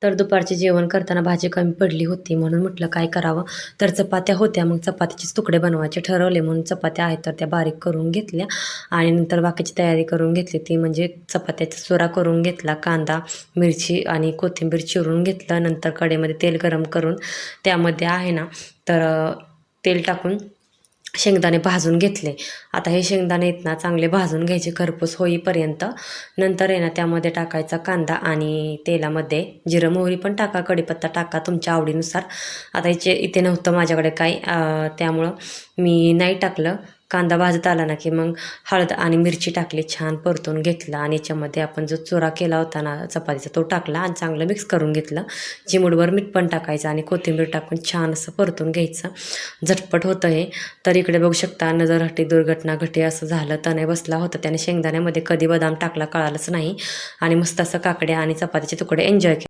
तर दुपारचे जेवण करताना भाजी कमी पडली होती म्हणून म्हटलं काय करावं. तर चपात्या होत्या, मग चपातीचेच तुकडे बनवायचे ठरवले म्हणून चपात्या आहेत तर त्या बारीक करून घेतल्या आणि नंतर बाकीची तयारी करून घेतली. ती म्हणजे चपात्याचा चुरा करून घेतला, कांदा मिरची आणि कोथिंबीर चिरून घेतलं. नंतर कढईमध्ये तेल गरम करून त्यामध्ये आहे ना तर तेल टाकून शेंगदाणे भाजून घेतले. आता हे शेंगदाणे आहेत ना चांगले भाजून घ्यायचे खरपूस होईपर्यंत. नंतर आहे ना त्यामध्ये टाकायचा कांदा आणि तेलामध्ये जिरं मोहरी पण टाका, कढीपत्ता टाका तुमच्या आवडीनुसार. आता इथे नव्हतं माझ्याकडे काही, त्यामुळं मी नाही टाकलं. कांदा भाजत आला ना की मग हळद आणि मिरची टाकली, छान परतून घेतला आणि याच्यामध्ये आपण जो चुरा केला होता ना चपातीचा तो टाकला आणि चांगलं मिक्स करून घेतलं. चिमूटभर मीठ पण टाकायचं आणि कोथिंबीर टाकून छान असं परतून घ्यायचं. झटपट होतं हे. तर इकडे बघू शकता नजर हटी दुर्घटना घटी असं झालं. तणे बसला होता त्याने शेंगदाण्यामध्ये, कधी बदाम टाकला कळालंच नाही आणि मस्त असं काकड्या आणि चपातीचे तुकडे एन्जॉय केले.